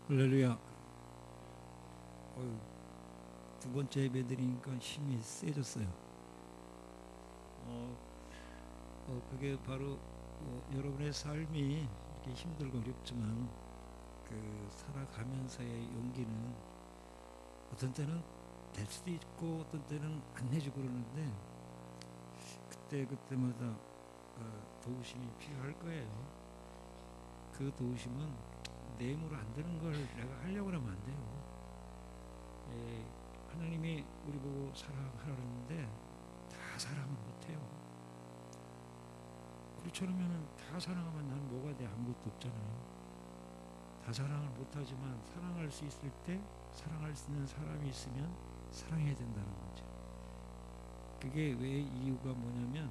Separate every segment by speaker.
Speaker 1: 할렐루야. 두 번째 예배 드리니까 힘이 세졌어요. 그게 바로 여러분의 삶이 이렇게 힘들고 어렵지만 그 살아가면서의 용기는 어떤 때는 될 수도 있고 어떤 때는 안 내주고 그러는데 그때마다 도우심이 필요할 거예요. 그 도우심은 내 힘으로 안 되는 걸 내가 하려고 하면 안 돼요. 하나님이 우리 보고 사랑하라는데 다 사랑을 못해요. 그렇잖아요. 다 사랑하면 난 뭐가 돼? 아무것도 없잖아요. 다 사랑을 못하지만 사랑할 수 있을 때 사랑할 수 있는 사람이 있으면 사랑해야 된다는 거죠. 그게 왜 이유가 뭐냐면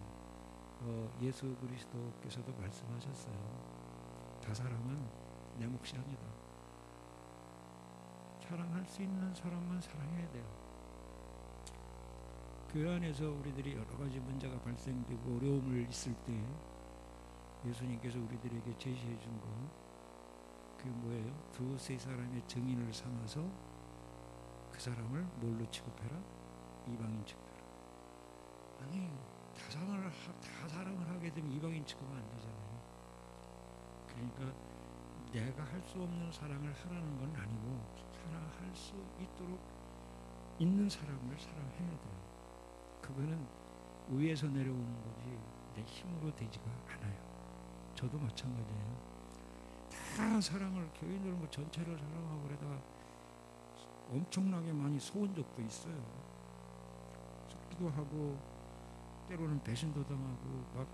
Speaker 1: 예수 그리스도께서도 말씀하셨어요. 다 사랑은 내 몫이 아니다. 사랑할 수 있는 사람만 사랑해야 돼요. 교회 안에서 우리들이 여러 가지 문제가 발생되고 어려움을 있을 때 예수님께서 우리들에게 제시해 준 거, 그게 뭐예요? 두세 사람의 증인을 삼아서 그 사람을 뭘로 취급해라? 이방인 취급해라. 아니, 다 사랑을 하게 되면 이방인 취급하면 안 되잖아요. 그러니까 내가 할 수 없는 사랑을 하라는 건 아니고 사랑할 수 있도록 있는 사람을 사랑해야 돼요. 그거는 위에서 내려오는 거지 내 힘으로 되지가 않아요. 저도 마찬가지예요. 다 사랑을 교인들 뭐 전체를 사랑하고 그러다가 엄청나게 많이 속은 적도 있어요. 속기도 하고 때로는 배신도 당하고 막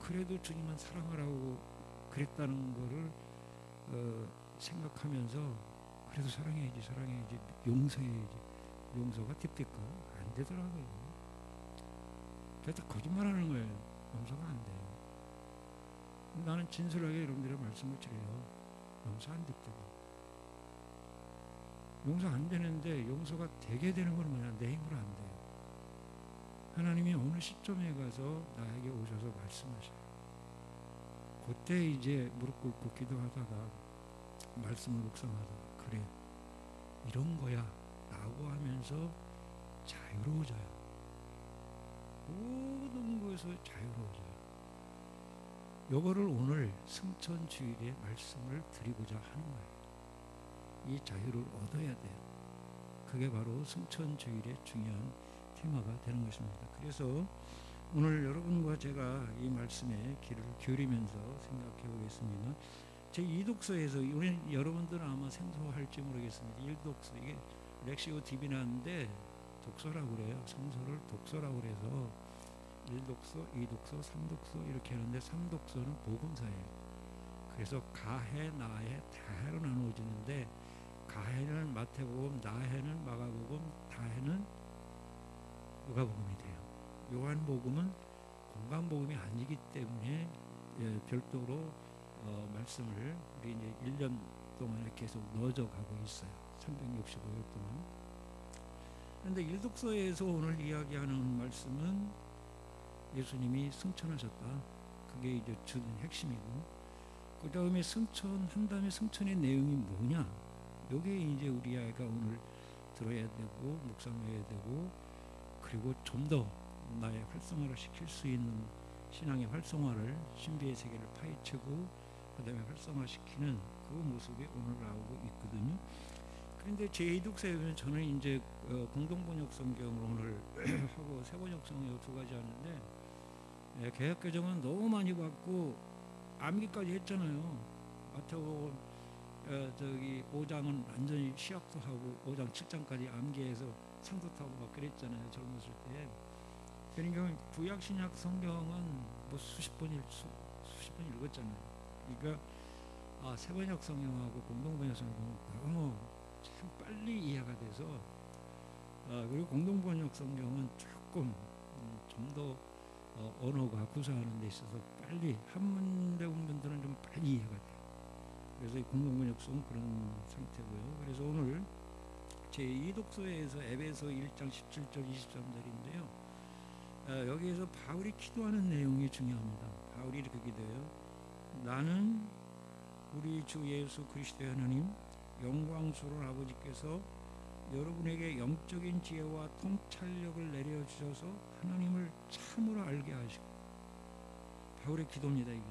Speaker 1: 그래도 주님은 사랑하라고 그랬다는 거를 생각하면서 그래도 사랑해야지 용서해야지. 용서가 됩니까? 안 되더라고요. 그래서 거짓말하는 거예요. 용서가 안 돼요. 나는 진솔하게 여러분들의 말씀을 드려요. 용서 안 됩니다. 용서 안 되는데 용서가 되게 되는 건 뭐냐? 내 힘으로 안 돼요. 하나님이 어느 시점에 가서 나에게 오셔서 말씀하셔요. 그때 이제 무릎 꿇고 기도하다가 말씀을 묵상하다가 그래 이런 거야 라고 하면서 자유로워져요. 모든 것에서 자유로워져요. 요거를 오늘 승천주일의 말씀을 드리고자 하는 거예요. 이 자유를 얻어야 돼요. 그게 바로 승천주일의 중요한 테마가 되는 것입니다. 그래서 오늘 여러분과 제가 이 말씀에 귀를 기울이면서 생각해 보겠습니다. 제 2독서에서 우리 여러분들은 아마 생소할지 모르겠습니다. 1독서 이게 렉시오 디비나인데 독서라고 그래요. 성서를 독서라고 그래서 1독서, 2독서, 3독서 이렇게 하는데 3독서는 복음서예요. 그래서 가해, 나해, 다해로 나누어지는데 가해는 마태복음, 나해는 마가복음, 다해는 누가복음이 돼요. 요한복음은 공간복음이 아니기 때문에 별도로 말씀을 우리 이제 1년 동안 계속 넣어져 가고 있어요. 365일 동안. 그런데 1독서에서 오늘 이야기하는 말씀은 예수님이 승천하셨다. 그게 이제 주는 핵심이고, 그 다음에 승천한 다음에 승천의 내용이 뭐냐? 요게 이제 우리 아이가 오늘 들어야 되고 묵상해야 되고, 그리고 좀 더 나의 활성화를 시킬 수 있는 신앙의 활성화를 신비의 세계를 파헤치고 그 다음에 활성화시키는 그 모습이 오늘 나오고 있거든요. 그런데 제2독서에 보면 저는 이제 공동번역 성경을 오늘 하고 새번역 성경 두 가지 하는데 개역개정은 너무 많이 받고 암기까지 했잖아요. 마태복음 5장은 완전히 시학도 하고 5장 7장까지 암기해서 상도 타고 막 그랬잖아요. 젊었을 때. 그러니까 구약 신약 성경은 뭐 수십 번 읽었잖아요. 그러니까 새번역 성경하고 공동번역 성경은 너무 참 빨리 이해가 돼서 그리고 공동번역 성경은 조금 좀 더 언어가 구사하는 데 있어서 빨리 한문 배운 분들은 좀 빨리 이해가 돼요. 그래서 공동번역 성은 그런 상태고요. 그래서 오늘 제2독서에서 에베소 1장 17절 23절인데요. 여기에서 바울이 기도하는 내용이 중요합니다. 바울이 이렇게 기도해요. 나는 우리 주 예수 그리스도의 하나님 영광스러운 아버지께서 여러분에게 영적인 지혜와 통찰력을 내려주셔서 하나님을 참으로 알게 하시고, 바울의 기도입니다. 이게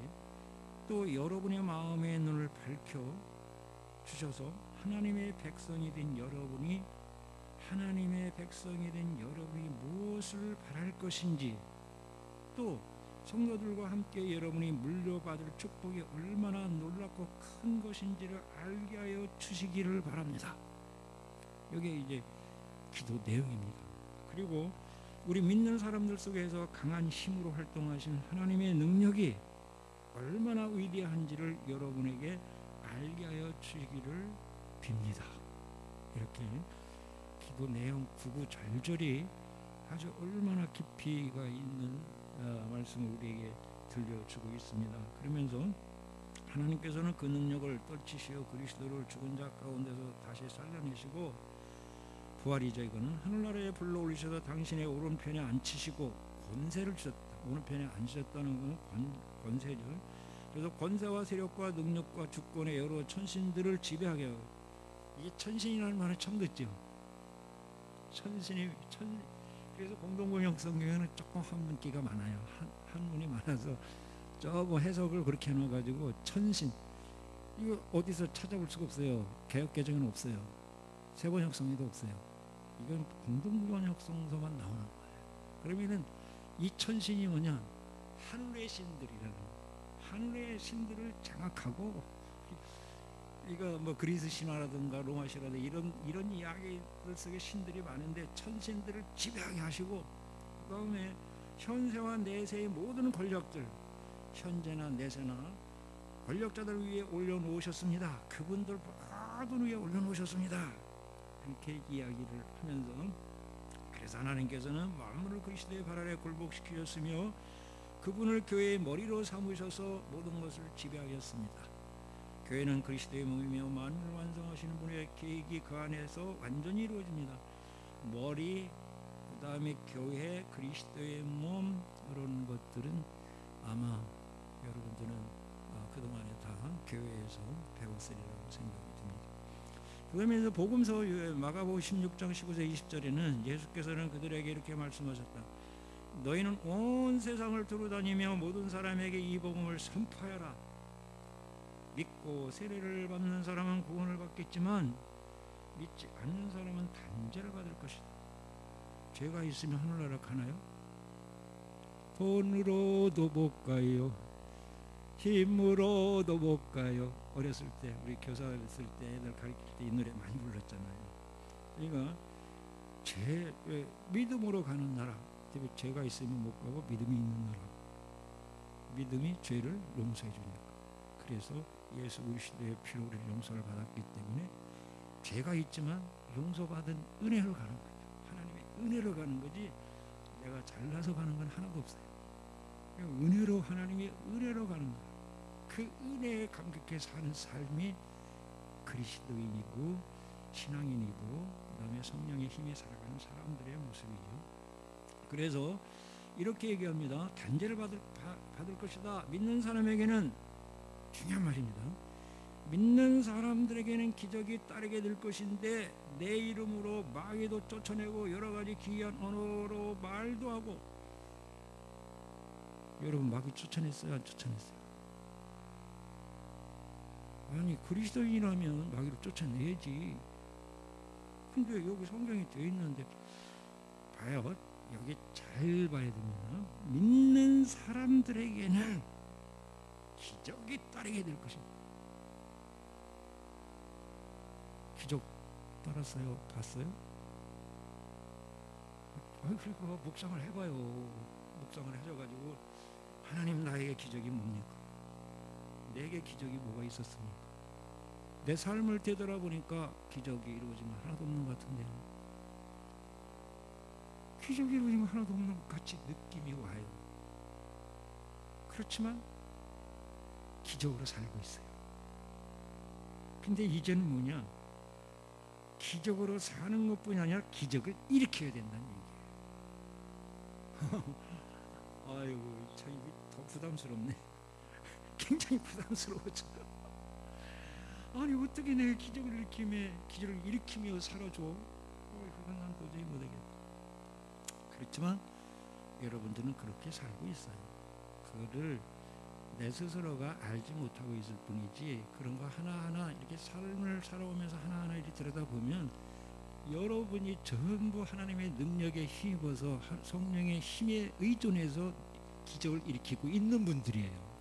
Speaker 1: 또 여러분의 마음의 눈을 밝혀 주셔서 하나님의 백성이 된 여러분이 무엇을 바랄 것인지, 또 성도들과 함께 여러분이 물려받을 축복이 얼마나 놀랍고 큰 것인지를 알게 하여 주시기를 바랍니다. 이게 이제 기도 내용입니다. 그리고 우리 믿는 사람들 속에서 강한 힘으로 활동하신 하나님의 능력이 얼마나 위대한지를 여러분에게 알게 하여 주시기를 빕니다. 이렇게 기도 내용 구구절절히 아주 얼마나 깊이가 있는 말씀을 우리에게 들려주고 있습니다. 그러면서 하나님께서는 그 능력을 떨치시어 그리스도를 죽은 자 가운데서 다시 살려내시고, 부활이죠. 이거는 하늘나라에 불러올리셔서 당신의 오른편에 앉히시고 권세를 주셨다. 오른편에 앉으셨다는 것은 권세죠. 그래서 권세와 세력과 능력과 주권의 여러 천신들을 지배하게 하고, 이게 천신이라는 말을 처음 듣죠. 그래서 공동번역 성경에는 조금 한문기가 많아요. 한문이 많아서 조금 해석을 그렇게 해놔가지고 천신, 이거 어디서 찾아볼 수가 없어요. 개역개정은 없어요. 세번역성에도 없어요. 이건 공동번역성서만 나오는 거예요. 그러면은 이 천신이 뭐냐, 하늘의 신들이라는 거예요. 하늘의 신들을 장악하고, 이거 뭐 그리스 신화라든가 로마 신화라든가 이런 이야기들 속에 신들이 많은데 천신들을 지배하게 하시고, 그 다음에 현세와 내세의 모든 권력들, 현재나 내세나 권력자들 위에 올려놓으셨습니다. 그분들 모든 위에 올려놓으셨습니다. 이렇게 이야기를 하면서, 그래서 하나님께서는 만물을 그리스도의 발 아래 굴복시키셨으며 그분을 교회의 머리로 삼으셔서 모든 것을 지배하였습니다. 교회는 그리스도의 몸이며 만물을 완성하시는 분의 계획이 그 안에서 완전히 이루어집니다. 머리, 그 다음에 교회, 그리스도의 몸, 이런 것들은 아마 여러분들은 그동안에 다 교회에서 배웠으리라고 생각이 듭니다. 그러면서 복음서 마가복음 16장 19절 20절에는 예수께서는 그들에게 이렇게 말씀하셨다. 너희는 온 세상을 두루다니며 모든 사람에게 이 복음을 선포하여라. 믿고 세례를 받는 사람은 구원을 받겠지만 믿지 않는 사람은 단죄를 받을 것이다. 죄가 있으면 하늘나라 가나요? 돈으로도 못 가요. 힘으로도 못 가요. 어렸을 때 우리 교사였을 때 애들 가르칠 때 이 노래 많이 불렀잖아요. 그러니까 믿음으로 가는 나라, 죄가 있으면 못 가고 믿음이 있는 나라. 믿음이 죄를 용서해 주니까. 그래서 예수 그리스도의 피로 우리를 용서를 받았기 때문에 죄가 있지만 용서받은 은혜로 가는 거죠. 하나님의 은혜로 가는 거지 내가 잘나서 가는 건 하나도 없어요. 은혜로, 하나님의 은혜로 가는 거예요. 그 은혜에 감격해 사는 삶이 그리스도인이고 신앙인이고 그 다음에 성령의 힘에 살아가는 사람들의 모습이죠. 그래서 이렇게 얘기합니다. 단죄를 받을 것이다. 믿는 사람에게는, 중요한 말입니다. 믿는 사람들에게는 기적이 따르게 될 것인데 내 이름으로 마귀도 쫓아내고 여러 가지 기이한 언어로 말도 하고. 여러분 마귀 쫓아냈어요? 안 쫓아냈어요? 아니 그리스도인이라면 마귀를 쫓아내야지. 근데 여기 성경에 되어 있는데 봐요. 여기 잘 봐야 됩니다. 믿는 사람들에게는 기적이 따르게 될 것입니다. 기적 따랐어요? 봤어요? 그러니까 묵상을 해봐요. 묵상을 하셔가지고 하나님 나에게 기적이 뭡니까? 내게 기적이 뭐가 있었습니까? 내 삶을 되돌아보니까 기적이 이루어진 건 하나도 없는 것 같은데요. 기적이 이루어진 건 하나도 없는 것 같이 느낌이 와요. 그렇지만 기적으로 살고 있어요. 근데 이제는 뭐냐? 기적으로 사는 것뿐이 아니라 기적을 일으켜야 된다는 얘기예요. 아이고 참 이게 더 부담스럽네. 굉장히 부담스러워져. 아니 어떻게 내 기적을 일으키며 살아줘? 그건 난 도저히 못하겠다. 그렇지만 여러분들은 그렇게 살고 있어요. 그거를 내 스스로가 알지 못하고 있을 뿐이지, 그런 거 하나하나 이렇게 삶을 살아오면서 하나하나 이렇게 들여다보면 여러분이 전부 하나님의 능력에 힘입어서 성령의 힘에 의존해서 기적을 일으키고 있는 분들이에요.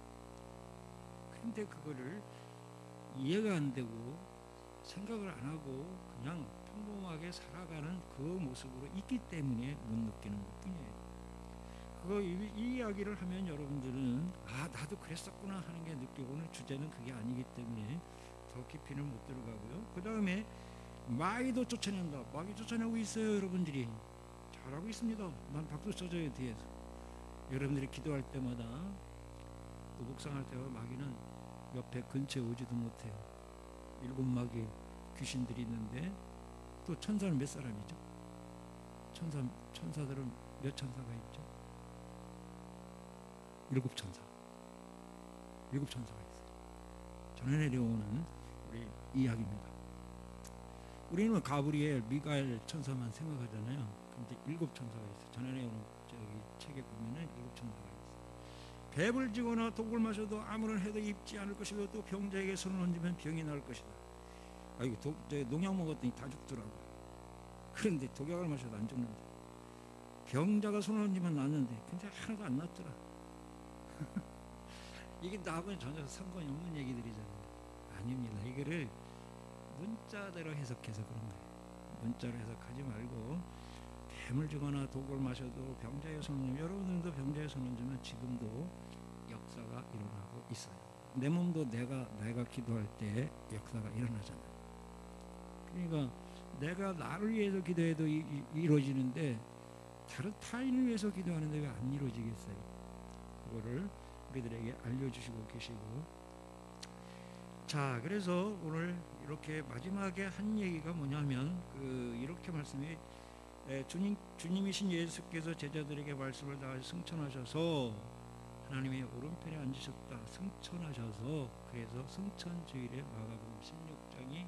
Speaker 1: 그런데 그거를 이해가 안 되고 생각을 안 하고 그냥 평범하게 살아가는 그 모습으로 있기 때문에 못 느끼는 것뿐이에요. 이 이야기를 하면 여러분들은 나도 그랬었구나 하는 게 느끼고, 오늘 주제는 그게 아니기 때문에 더 깊이는 못 들어가고요. 그 다음에 마귀도 쫓아낸다. 마귀 쫓아내고 있어요. 여러분들이 잘하고 있습니다. 난 박수 쳐줘요. 뒤에서 여러분들이 기도할 때마다 또 묵상할 때마다 마귀는 옆에 근처에 오지도 못해요. 7마귀 귀신들이 있는데 또 천사는 몇 사람이죠? 천사들은 몇 천사가 있죠? 7천사. 7천사가 있어요. 전에 내려오는 우리 이야기입니다. 우리는 가브리엘, 미가엘 천사만 생각하잖아요. 근데 7천사가 있어요. 전에 내려오는 책에 보면은 7천사가 있어요. 뱀을 쥐거나 독을 마셔도 아무런 해도 입지 않을 것이고, 또 병자에게 손을 얹으면 병이 나을 것이다. 이거 농약 먹었더니 다 죽더라고. 그런데 독약을 마셔도 안 죽는데, 병자가 손을 얹으면 낫는데 근데 하나도 안 낫더라. 이게 나하고는 전혀 상관이 없는 얘기들이잖아요. 아닙니다. 이거를 문자대로 해석해서 그런 거예요. 문자로 해석하지 말고, 뱀을 주거나 독을 마셔도 병자의 손을 얹으면, 여러분들도 병자의 손을 얹으면 지금도 역사가 일어나고 있어요. 내 몸도 내가 기도할 때 역사가 일어나잖아요. 그러니까 내가 나를 위해서 기도해도 이루어지는데, 다른 타인을 위해서 기도하는데 왜 안 이루어지겠어요? 그거를 우리들에게 알려주시고 계시고. 자, 그래서 오늘 이렇게 마지막에 한 얘기가 뭐냐면, 이렇게 말씀이, 주님이신 예수께서 제자들에게 말씀을 다 승천하셔서 하나님의 오른편에 앉으셨다. 승천하셔서, 그래서 승천주일에 마가복음 16장이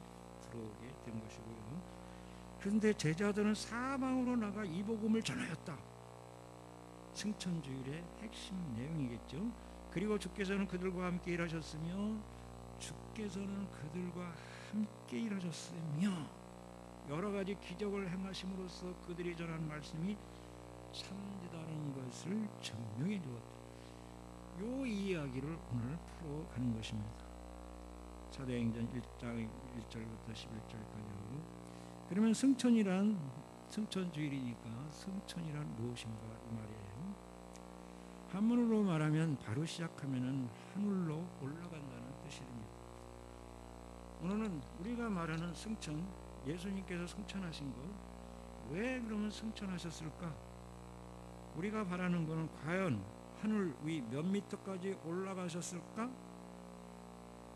Speaker 1: 들어오게 된 것이고요. 그런데 제자들은 사방으로 나가 이 복음을 전하였다. 승천주일의 핵심 내용이겠죠. 그리고 주께서는 그들과 함께 일하셨으며, 주께서는 그들과 함께 일하셨으며, 여러 가지 기적을 행하심으로써 그들이 전한 말씀이 참되다는 것을 증명해 주었다. 이 이야기를 오늘 풀어가는 것입니다. 사도행전 1장 1절부터 11절까지. 그러면 승천주일이니까 승천이란 무엇인가 이 말이에요. 한문으로 말하면, 바로 시작하면은 하늘로 올라간다는 뜻이 됩니다. 오늘은 우리가 말하는 승천, 예수님께서 승천하신 것, 왜 그러면 승천하셨을까? 우리가 바라는 것은 과연 하늘 위 몇 미터까지 올라가셨을까?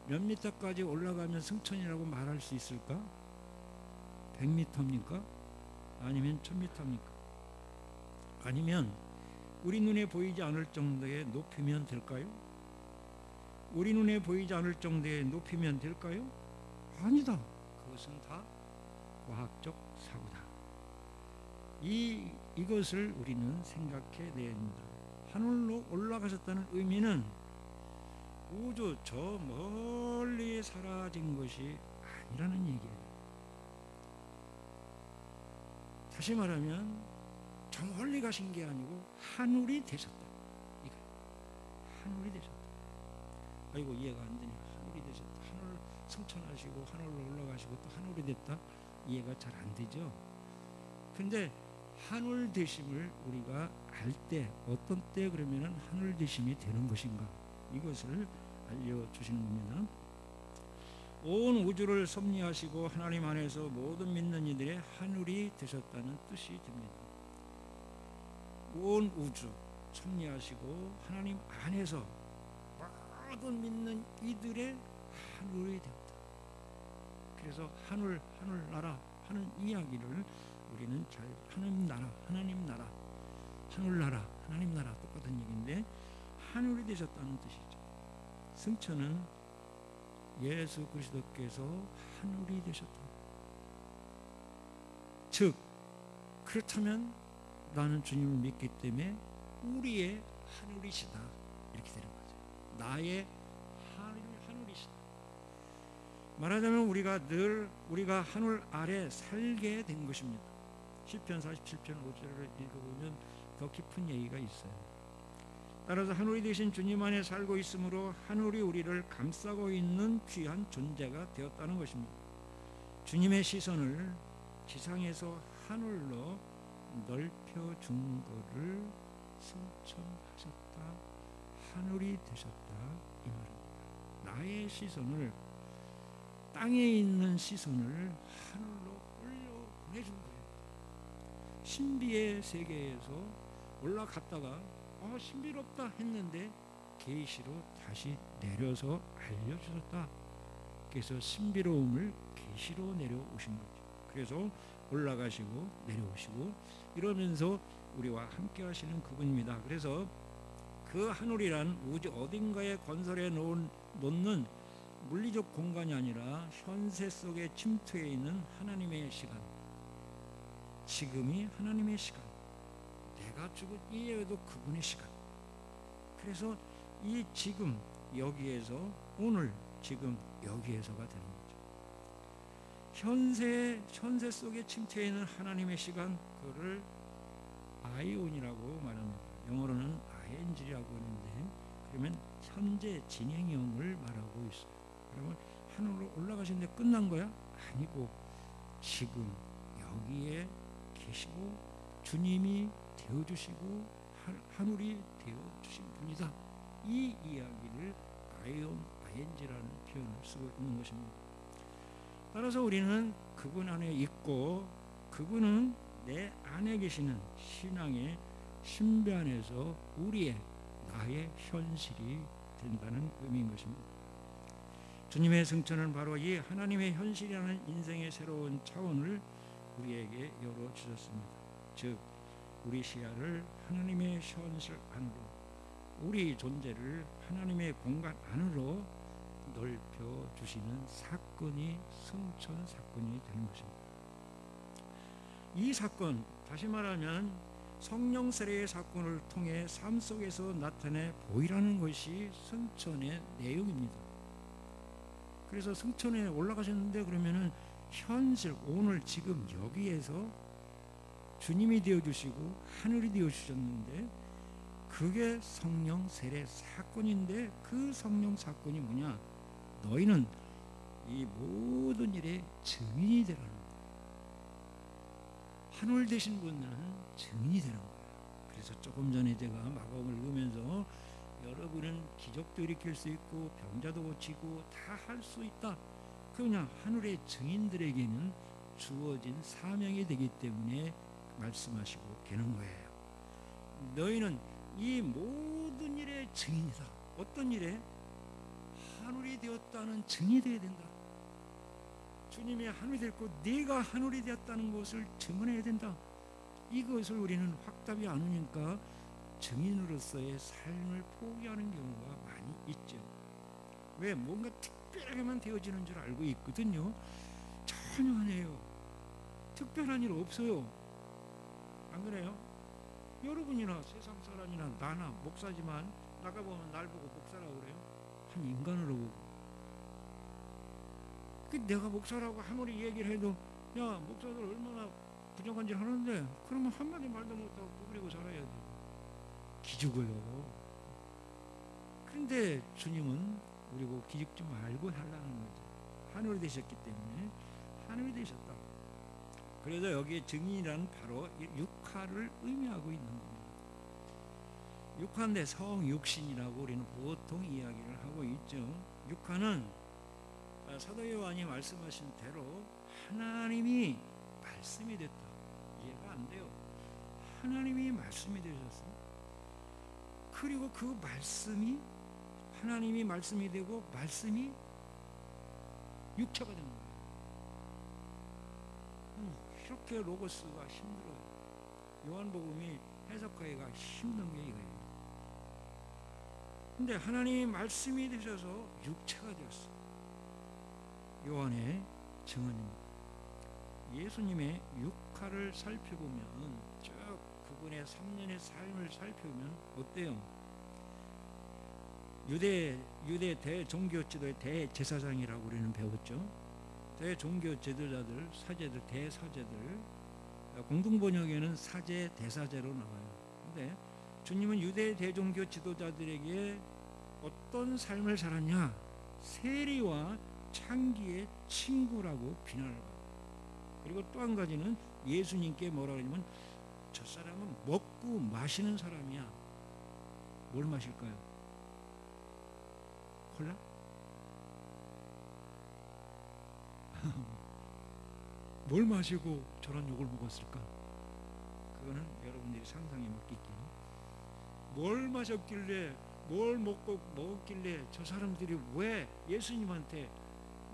Speaker 1: 몇 미터까지 올라가면 승천이라고 말할 수 있을까? 100m입니까? 아니면 1000m입니까? 아니면 우리 눈에 보이지 않을 정도의 높이면 될까요? 우리 눈에 보이지 않을 정도의 높이면 될까요? 아니다. 그것은 다 과학적 사고다. 이것을 우리는 생각해 내야 합니다. 하늘로 올라가셨다는 의미는 우주 저 멀리 사라진 것이 아니라는 얘기예요. 다시 말하면 저 멀리 가신 게 아니고 하늘이 되셨다. 이거 하늘이 되셨다. 아이고 이해가 안 되네. 하늘이 되셨다. 하늘 승천하시고 하늘로 올라가시고 또 하늘이 됐다. 이해가 잘 안 되죠. 근데 하늘 되심을 우리가 알 때, 어떤 때 그러면은 하늘 되심이 되는 것인가, 이것을 알려주시는 겁니다. 온 우주를 섭리하시고 하나님 안에서 모든 믿는 이들의 하늘이 되셨다는 뜻이 됩니다. 온 우주 섭리하시고 하나님 안에서 모든 믿는 이들의 하늘이 되었다. 그래서 하늘나라 하는 이야기를 우리는 잘, 하나님 나라, 하나님 나라 똑같은 얘기인데 하늘이 되셨다는 뜻이죠. 승천은 예수 그리스도께서 하늘이 되셨다. 즉 그렇다면 나는 주님을 믿기 때문에 우리의 하늘이시다, 이렇게 되는 거죠. 나의 하늘이시다. 말하자면 우리가 하늘 아래 살게 된 것입니다. 시편 47편 5절을 읽어보면 더 깊은 얘기가 있어요. 따라서 하늘이 되신 주님 안에 살고 있으므로 하늘이 우리를 감싸고 있는 귀한 존재가 되었다는 것입니다. 주님의 시선을 지상에서 하늘로 넓혀준 것을 승천하셨다, 하늘이 되셨다, 이 말입니다. 나의 시선을, 땅에 있는 시선을 하늘로 올려보내준 거예요. 신비의 세계에서 올라갔다가 신비롭다 했는데 계시로 다시 내려서 알려주셨다. 그래서 신비로움을 계시로 내려오신 거죠. 그래서 올라가시고 내려오시고 이러면서 우리와 함께 하시는 그분입니다. 그래서 그 하늘이란 우주 어딘가에 건설해 놓는 물리적 공간이 아니라 현세 속에 침투해 있는 하나님의 시간, 지금이 하나님의 시간, 내가 죽은 이후에도 그분의 시간. 그래서 이 지금 여기에서, 오늘 지금 여기에서가 되는 거죠. 현세 속에 침투해 있는 하나님의 시간, 그거를 아이온이라고 말합니다. 영어로는 ing라고 하는데, 그러면 현재 진행형을 말하고 있어요. 그러면 하늘로 올라가시는데 끝난 거야? 아니고 지금 여기에 계시고 주님이 되어주시고 하늘이 되어주신 분이다. 이 이야기를 ing라는 표현을 쓰고 있는 것입니다. 따라서 우리는 그분 안에 있고 그분은 내 안에 계시는 신앙의 신비 안에서 나의 현실이 된다는 의미인 것입니다. 주님의 승천은 바로 이 하나님의 현실이라는 인생의 새로운 차원을 우리에게 열어주셨습니다. 즉 우리 시야를 하나님의 현실 안으로, 우리 존재를 하나님의 공간 안으로 넓혀주시는 사건이 승천 사건이 되는 것입니다. 이 사건, 다시 말하면 성령 세례의 사건을 통해 삶 속에서 나타내 보이라는 것이 승천의 내용입니다. 그래서 승천에 올라가셨는데 그러면은 현실, 오늘 지금 여기에서 주님이 되어주시고 하늘이 되어주셨는데 그게 성령 세례 사건인데, 그 성령 사건이 뭐냐? 너희는 이 모든 일의 증인이 되라는 거예요. 하늘 되신 분은 증인이 되는 거예요. 그래서 조금 전에 제가 마가복음을 읽으면서 여러분은 기적도 일으킬 수 있고 병자도 고치고 다 할 수 있다. 그냥 하늘의 증인들에게는 주어진 사명이 되기 때문에 말씀하시고 계는 거예요. 너희는 이 모든 일의 증인이다. 어떤 일에? 하늘이 되었다는 증인이 되어야 된다. 주님이 하늘이 됐고 네가 하늘이 되었다는 것을 증언해야 된다. 이것을 우리는 확답이 안 오니까 증인으로서의 삶을 포기하는 경우가 많이 있죠. 왜? 뭔가 특별하게만 되어지는 줄 알고 있거든요. 전혀 아니에요. 특별한 일 없어요. 안 그래요? 여러분이나 세상 사람이나 나나 목사지만 나가보면 날 보고 목사라고 그래요? 한 인간으로 보고. 내가 목사라고 아무리 얘기를 해도 야 목사들 얼마나 부정한 일 하는데 그러면 한마디 말도 못하고 구부리고 살아야 돼. 기죽어요. 그런데 주님은 우리 보고 기죽지 말고 살라는 거죠. 하늘이 되셨기 때문에 하늘이 되셨다. 그래서 여기에 증인이란 바로 육화를 의미하고 있는 겁니다. 육화인데 성육신이라고 우리는 보통 이야기를 하고 있죠. 육화는 사도 요한이 말씀하신 대로 하나님이 말씀이 됐다. 이해가 안 돼요. 하나님이 말씀이 되셨어. 그리고 그 말씀이, 하나님이 말씀이 되고 말씀이 육체가 된 거예요. 이렇게 로고스가 힘들어요. 요한복음이 해석하기가 힘든 게 이거예요. 근데 하나님이 말씀이 되셔서 육체가 되었어. 요한의 증언입니다. 예수님의 육화를 살펴보면 쭉 그분의 3년의 삶을 살펴보면 어때요? 유대 대종교 지도의 대제사장이라고 우리는 배웠죠. 대종교 지도자들, 사제들, 대사제들, 공동 번역에는 사제, 대사제로 나와요. 근데 주님은 유대 대종교 지도자들에게 어떤 삶을 살았냐? 세리와 창기의 친구라고 비난을 받아요. 그리고 또 한 가지는 예수님께 뭐라 그러냐면 저 사람은 먹고 마시는 사람이야. 뭘 마실까요? 콜라? 뭘 마시고 저런 욕을 먹었을까? 그거는 여러분들이 상상에 맡길게요. 뭘 마셨길래, 뭘 먹었길래 저 사람들이 왜 예수님한테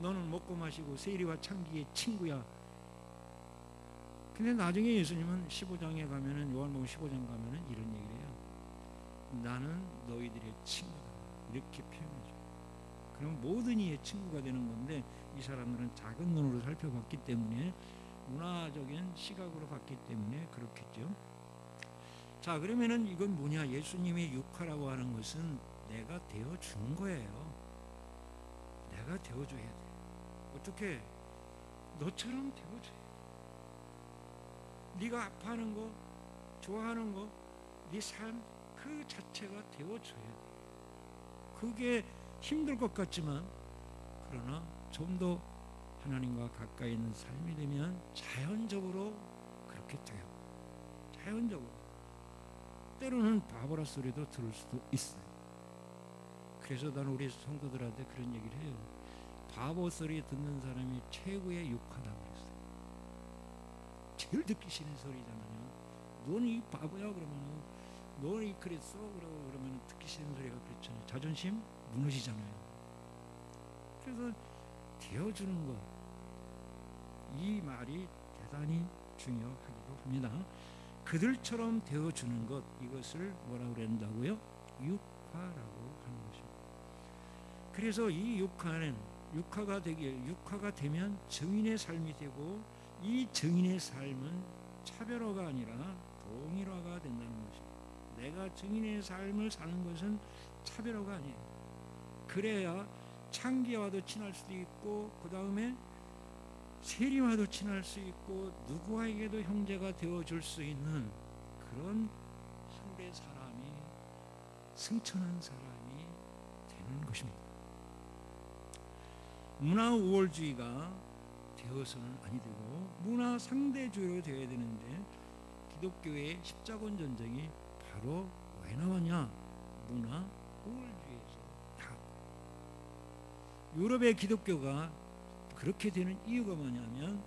Speaker 1: 너는 먹고 마시고 세리와 창기의 친구야. 근데 나중에 예수님은 15장에 가면은, 요한복음 15장 가면은 이런 얘기를 해요. 나는 너희들의 친구다. 이렇게 표현해줘요. 그럼 모든 이의 친구가 되는 건데, 이 사람들은 작은 눈으로 살펴봤기 때문에, 문화적인 시각으로 봤기 때문에 그렇겠죠. 자, 그러면은 이건 뭐냐? 예수님의 육화라고 하는 것은 내가 되어주는 거예요. 내가 되어줘야 돼. 어떻게? 너처럼 되어줘야 돼. 네가 아파하는 거, 좋아하는 거, 네 삶 그 자체가 되어줘야 돼. 그게 힘들 것 같지만, 그러나 좀 더 하나님과 가까이 있는 삶이 되면 자연적으로 그렇게 돼요. 자연적으로. 때로는 바보라 소리도 들을 수도 있어요. 그래서 나는 우리 성도들한테 그런 얘기를 해요. 바보 소리 듣는 사람이 최고의 욕하다 그랬어요. 제일 듣기 싫은 소리잖아요. 넌 이 바보야 그러면은, 넌 이 그랬어 그러면 듣기 싫은 소리가 그렇잖아요. 자존심 무너지잖아요. 그래서 되어주는 것, 이 말이 대단히 중요하기도 합니다. 그들처럼 되어주는 것, 이것을 뭐라고 그런다고요? 육화라고 하는 것입니다. 그래서 이 육화가 되면 증인의 삶이 되고, 이 증인의 삶은 차별화가 아니라 동일화가 된다는 것입니다. 내가 증인의 삶을 사는 것은 차별화가 아니에요. 그래야 창기와도 친할 수도 있고, 그 다음에 세리와도 친할 수 있고, 누구에게도 형제가 되어줄 수 있는 그런 하늘의 사람이, 승천한 사람이 되는 것입니다. 문화 우월주의가 되어서는 아니 되고, 문화 상대주의로 되어야 되는데, 기독교의 십자군 전쟁이 바로 왜 나왔냐? 문화 우월주의에서 나왔고, 유럽의 기독교가 그렇게 되는 이유가 뭐냐면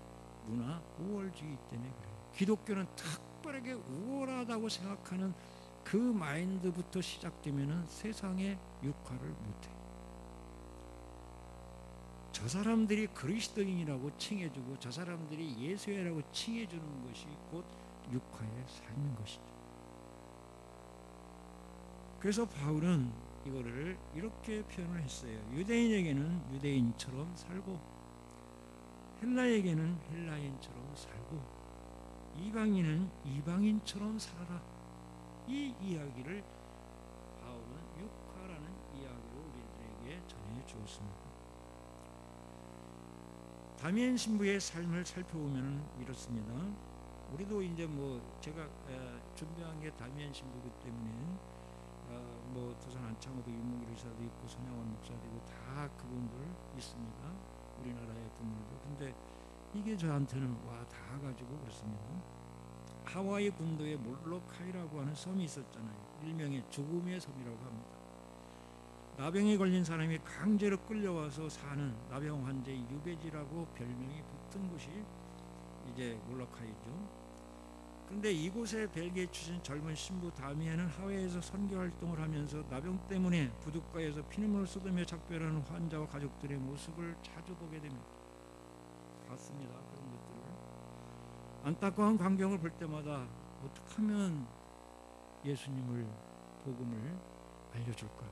Speaker 1: 문화 우월주의 때문에 그래요. 기독교는 특별하게 우월하다고 생각하는 그 마인드부터 시작되면은 세상의 육화를 못해요. 저 사람들이 그리스도인이라고 칭해주고, 저 사람들이 예수라고 칭해주는 것이 곧 육화의 삶인 것이죠. 그래서 바울은 이거를 이렇게 표현을 했어요. 유대인에게는 유대인처럼 살고, 헬라에게는 헬라인처럼 살고, 이방인은 이방인처럼 살아라. 이 이야기를 바울은 육화라는 이야기로 우리들에게 전해 주었습니다. 다미엔 신부의 삶을 살펴보면 이렇습니다. 우리도 이제 제가 준비한 게 다미엔 신부이기 때문에 도산 안창호도 윤목일 의사도 있고 손양원 목사도 있고 다 그분들 있습니다. 우리나라의 분들도. 근데 이게 저한테는 다 가지고 그렇습니다. 하와이 군도에 몰로카이라고 하는 섬이 있었잖아요. 일명의 죽음의 섬이라고 합니다. 나병에 걸린 사람이 강제로 끌려와서 사는 나병 환자의 유배지라고 별명이 붙은 곳이 이제 몰로카이죠. 근데 이곳에 벨기에 출신 젊은 신부 다미엔은 하와이에서 선교 활동을 하면서 나병 때문에 부둣가에서 피눈물을 쏟으며 작별하는 환자와 가족들의 모습을 자주 보게 됩니다. 봤습니다. 그런 것들을. 안타까운 광경을 볼 때마다 어떻게 하면 예수님을, 복음을 알려줄까?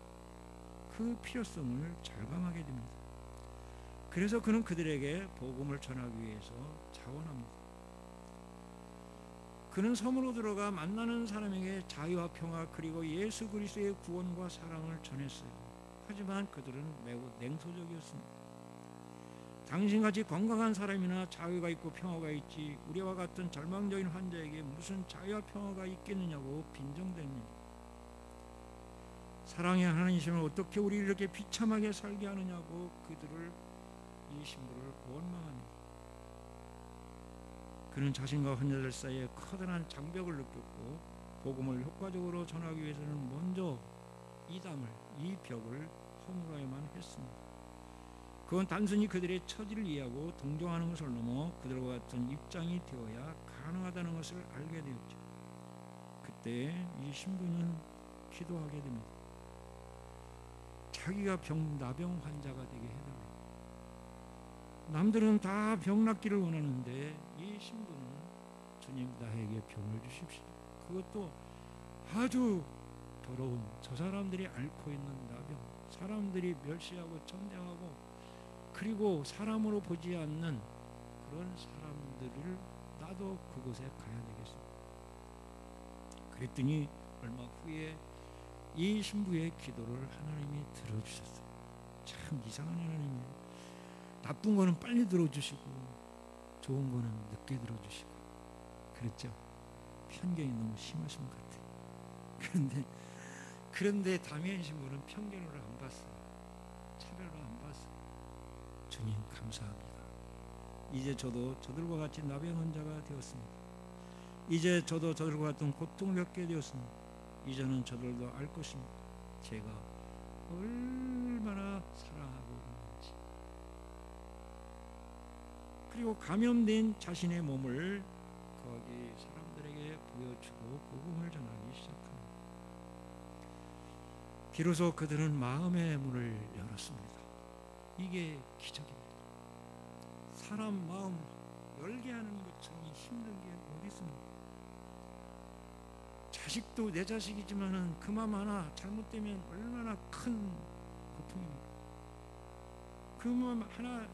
Speaker 1: 그 필요성을 절감하게 됩니다. 그래서 그는 그들에게 복음을 전하기 위해서 자원합니다. 그는 섬으로 들어가 만나는 사람에게 자유와 평화 그리고 예수 그리스도의 구원과 사랑을 전했어요. 하지만 그들은 매우 냉소적이었습니다. 당신같이 건강한 사람이나 자유가 있고 평화가 있지 우리와 같은 절망적인 환자에게 무슨 자유와 평화가 있겠느냐고 빈정댑니다. 사랑의 하나님이시면 어떻게 우리를 이렇게 비참하게 살게 하느냐고 그들을 이 신부를 원망합니다. 그는 자신과 환자들 사이에 커다란 장벽을 느꼈고 복음을 효과적으로 전하기 위해서는 먼저 이 벽을 허물어야만 했습니다. 그건 단순히 그들의 처지를 이해하고 동정하는 것을 넘어 그들과 같은 입장이 되어야 가능하다는 것을 알게 되었죠. 그때 이 신부는 기도하게 됩니다. 자기가 나병 환자가 되게 해달라고. 남들은 다 병 낫기를 원하는데 이 신부는 주님 나에게 병을 주십시오. 그것도 아주 더러운 저 사람들이 앓고 있는 나병, 사람들이 멸시하고 천대하고 그리고 사람으로 보지 않는 그런 사람들을 나도 그곳에 가야 되겠습니다. 그랬더니 얼마 후에 이 신부의 기도를 하나님이 들어주셨어요. 참 이상한 하나님이에요. 나쁜 거는 빨리 들어주시고 좋은 거는 늦게 들어주시고 그랬죠. 편견이 너무 심하신 것 같아요. 그런데 다미안 신부는 편견으로 안 봤어요. 차별로 안 봤어요. 주님 감사합니다. 이제 저도 저들과 같이 나병 환자가 되었습니다. 이제 저도 저들과 같은 고통을 겪게 되었습니다. 이제는 저들도 알 것입니다. 제가 얼마나 사랑하고 있는지. 그리고 감염된 자신의 몸을 거기 사람들에게 보여주고 복음을 전하기 시작합니다. 비로소 그들은 마음의 문을 열었습니다. 이게 기적입니다. 사람 마음 열게 하는 것처럼 힘든 게 어디 있습니까? 자식도 내 자식이지만은 그 마음 하나 잘못되면 얼마나 큰 고통입니까? 그 마음 하나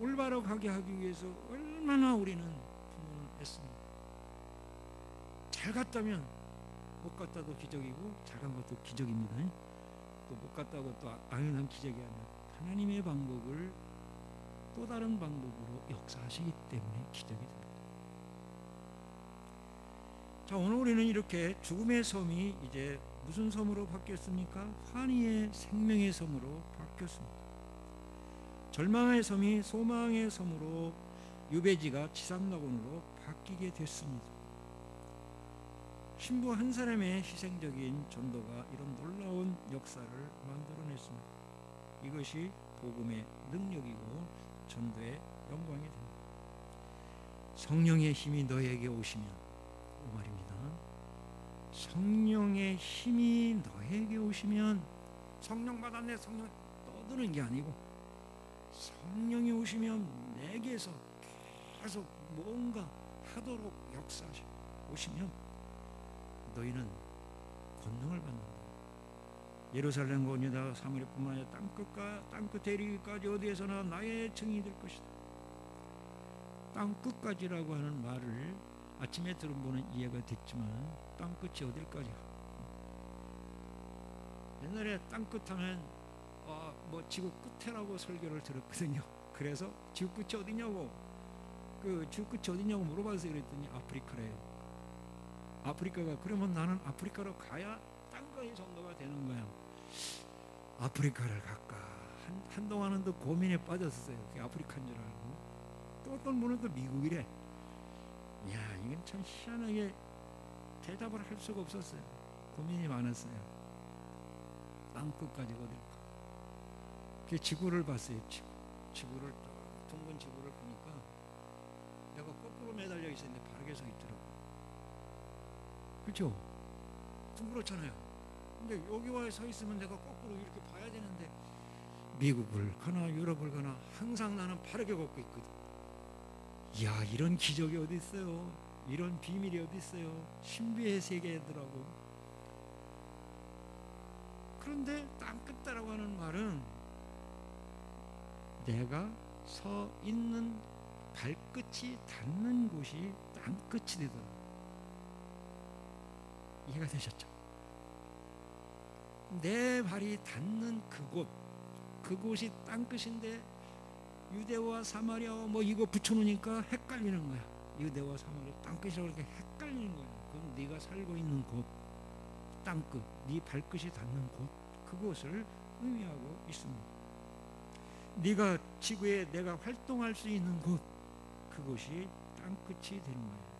Speaker 1: 올바로 가게 하기 위해서 얼마나 우리는 부모는 애씁니다. 잘 갔다면 못 갔다도 기적이고 잘 간 것도 기적입니다. 또 못 갔다고 또 당연한 기적이 아니라 하나님의 방법을 또 다른 방법으로 역사하시기 때문에 기적이 됩니다. 자, 오늘 우리는 이렇게 죽음의 섬이 이제 무슨 섬으로 바뀌었습니까? 환희의 생명의 섬으로 바뀌었습니다. 절망의 섬이 소망의 섬으로, 유배지가 지상낙원으로 바뀌게 됐습니다. 신부 한 사람의 희생적인 전도가 이런 놀라운 역사를 만들어냈습니다. 이것이 복음의 능력이고 전도의 영광이 됩니다. 성령의 힘이 너에게 오시면, 이 말입니다. 성령의 힘이 너에게 오시면, 성령 받았네 성령 떠드는 게 아니고 성령이 오시면 내게서 계속 뭔가 하도록 역사하시고 오시면 너희는 권능을 받는다. 예루살렘과 유다 사마리아뿐만 아니라 땅끝에 이르기까지 어디에서나 나의 증인이 될 것이다. 땅끝까지라고 하는 말을 아침에 들어보는 이해가 됐지만 땅끝이 어딜까지? 옛날에 땅끝 하면 뭐 지구 끝에라고 설교를 들었거든요. 그래서 지구 끝이 어디냐고, 그 지구 끝이 어디냐고 물어봐서 그랬더니 아프리카래요. 아프리카가, 그러면 나는 아프리카로 가야 땅끝이 전도가 되는 거야. 아프리카를 갈까? 한동안은 또 고민에 빠졌어요. 그게 아프리카인 줄 알고. 또 어떤 분은 또 미국이래. 이야, 이건 참 희한하게 대답을 할 수가 없었어요. 고민이 많았어요. 땅끝까지 어딜까? 그 지구를 봤어요. 지구를 딱 둥근 지구를 보니까 내가 거꾸로 매달려 있었는데 바르게 서 있더라고. 그렇죠? 둥그렇잖아요. 근데 여기 와 서 있으면 내가 거꾸로 이렇게 봐야 되는데 미국을 가나 유럽을 가나 항상 나는 바르게 걷고 있거든. 이야, 이런 기적이 어디 있어요? 이런 비밀이 어디 있어요? 신비의 세계더라고. 그런데 땅끝다라고 하는 말은 내가 서 있는 발끝이 닿는 곳이 땅끝이 되더라. 이해가 되셨죠? 내 발이 닿는 그곳이 땅끝인데 유대와 사마리아와 뭐 이거 붙여놓으니까 헷갈리는 거야. 유대와 사마리아 땅끝이라고 이렇게 헷갈리는 거야. 그건 네가 살고 있는 곳, 땅끝, 네 발끝이 닿는 곳, 그곳을 의미하고 있습니다. 네가 지구에 내가 활동할 수 있는 곳, 그곳이 땅끝이 되는 거예요.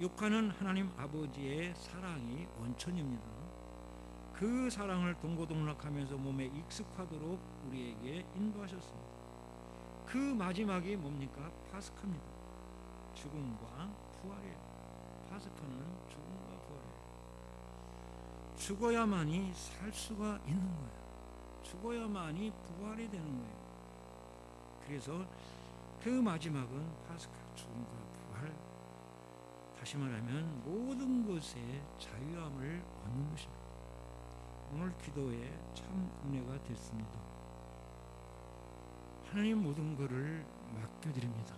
Speaker 1: 육하는 하나님 아버지의 사랑이 원천입니다. 그 사랑을 동고동락하면서 몸에 익숙하도록 우리에게 인도하셨습니다. 그 마지막이 뭡니까? 파스카입니다. 죽음과 부활이에요. 파스카는 죽음과 부활이에요. 죽어야만이 살 수가 있는 거예요. 죽어야만이 부활이 되는 거예요. 그래서 그 마지막은 파스카, 죽음과 부활, 다시 말하면 모든 것에 자유함을 얻는 것입니다. 오늘 기도에 참 은혜가 됐습니다. 하나님 모든 것을 맡겨드립니다.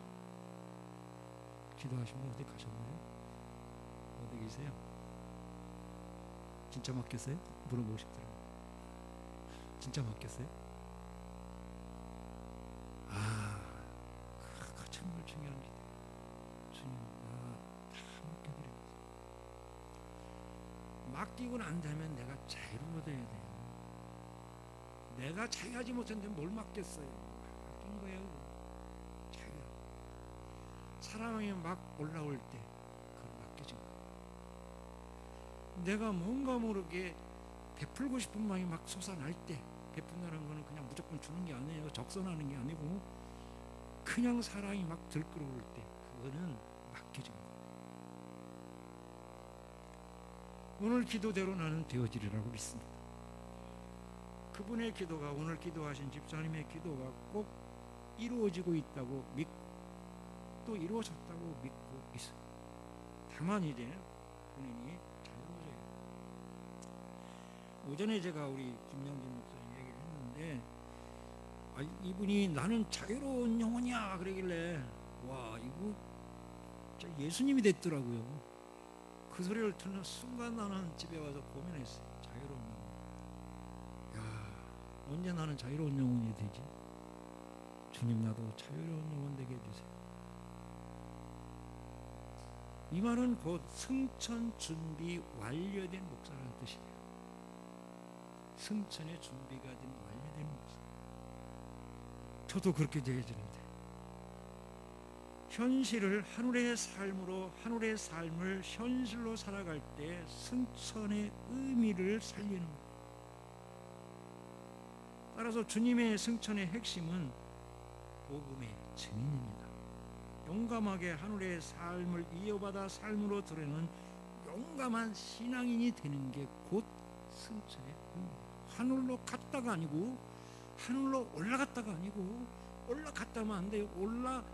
Speaker 1: 기도하신 분 어디 가셨나요? 어디 계세요? 진짜 맡겼어요? 물어보고 싶더라고요. 진짜 맡겼어요? 그거 정말 중요한 기도예요. 주님, 다 맡겨드립니다. 맡기고 난 다음에 내가 자유를 얻어야 돼요. 내가 자유하지 못했는데 뭘 맡겼어요? 맡긴 거예요. 자유. 사랑이 막 올라올 때 그걸 맡겨진 거예요. 내가 뭔가 모르게 베풀고 싶은 마음이 막 솟아날 때, 베푼다는 거는 그냥 무조건 주는 게 아니에요. 적선하는 게 아니고 그냥 사랑이 막 들끓어올 때 그거는 맡겨진 거예요. 오늘 기도대로 나는 되어지리라고 믿습니다. 그분의 기도가, 오늘 기도하신 집사님의 기도가 꼭 이루어지고 있다고 믿고 또 이루어졌다고 믿고 있어요. 다만 이제 본인이 자유로워져요. 오전에 제가 우리 김영진 목사님 얘기를 했는데 이분이 나는 자유로운 영혼이야 그러길래 와 이거 진짜 예수님이 됐더라고요. 그 소리를 듣는 순간 나는 집에 와서 고민했어요. 자유로운 영혼. 언제 나는 자유로운 영혼이 되지? 주님 나도 자유로운 영혼 되게 해주세요. 이 말은 곧 승천 준비 완료된 목사라는 뜻이에요. 승천의 준비가 된 완료된 목사. 저도 그렇게 되어지는데 현실을 하늘의 삶으로, 하늘의 삶을 현실로 살아갈 때 승천의 의미를 살리는 거예요. 따라서 주님의 승천의 핵심은 복음의 증인입니다. 용감하게 하늘의 삶을 이어받아 삶으로 드러내는 용감한 신앙인이 되는 게 곧 승천의 의미입니다. 하늘로 갔다가 아니고, 하늘로 올라갔다가 아니고, 올라갔다면 안 돼요.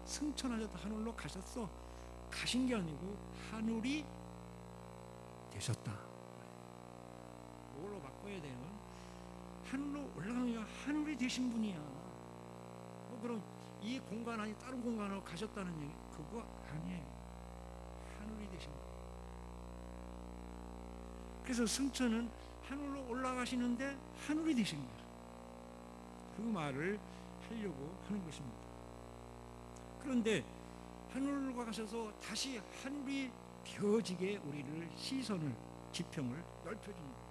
Speaker 1: 승천하셨다, 하늘로 가셨어. 가신 게 아니고 하늘이 되셨다. 뭘로 바꿔야 돼요? 하늘로 올라가면 하늘이 되신 분이야. 그럼 이 공간 아니 다른 공간으로 가셨다는 얘기? 그거 아니에요. 하늘이 되신 거. 그래서 승천은 하늘로 올라가시는데 하늘이 되신 거예요. 그 말을 하려고 하는 것입니다. 그런데 하늘로 가셔서 다시 하늘이 되어지게 우리를 시선을, 지평을 넓혀줍니다.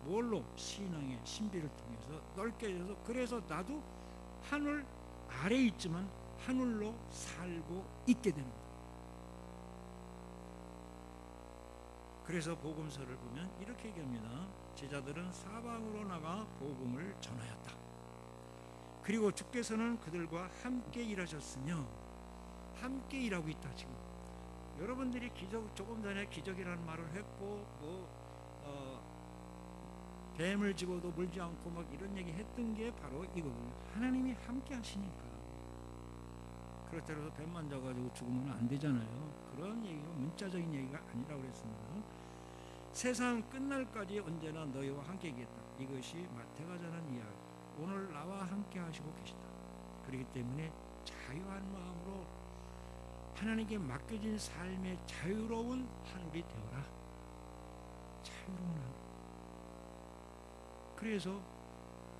Speaker 1: 뭘로? 신앙의 신비를 통해서 넓게 해서, 그래서 나도 하늘 아래에 있지만 하늘로 살고 있게 되는 거예요. 그래서 복음서를 보면 이렇게 얘기합니다. 제자들은 사방으로 나가 복음을 전하였다. 그리고 주께서는 그들과 함께 일하셨으며, 함께 일하고 있다. 지금 여러분들이 기적, 조금 전에 기적이라는 말을 했고 뱀을 집어도 물지 않고 막 이런 얘기 했던 게 바로 이거거든요. 하나님이 함께 하시니까. 그렇다고 뱀만 잡아가지고 죽으면 안 되잖아요. 그런 얘기가 문자적인 얘기가 아니라고 그랬습니다. 세상 끝날까지 언제나 너희와 함께 있겠다. 이것이 마태가 전한 이야기. 오늘 나와 함께 하시고 계시다. 그렇기 때문에 자유한 마음으로 하나님께 맡겨진 삶의 자유로운 하늘이 되어라. 자유로운 하늘. 그래서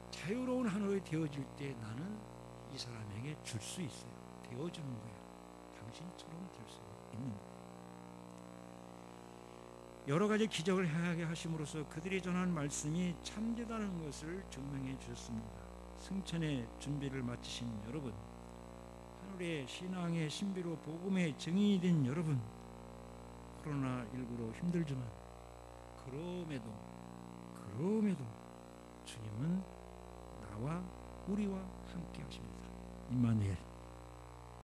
Speaker 1: 자유로운 하늘이 되어질 때 나는 이 사람에게 줄 수 있어요. 되어주는 거예요. 당신처럼 될 수 있는 거예요. 여러 가지 기적을 행하게 하심으로써 그들이 전한 말씀이 참되다는 것을 증명해 주셨습니다. 승천의 준비를 마치신 여러분, 하늘의 신앙의 신비로 복음의 증인이 된 여러분, 코로나19로 힘들지만 그럼에도 주님은 나와 우리와 함께 하십니다. 임마누엘.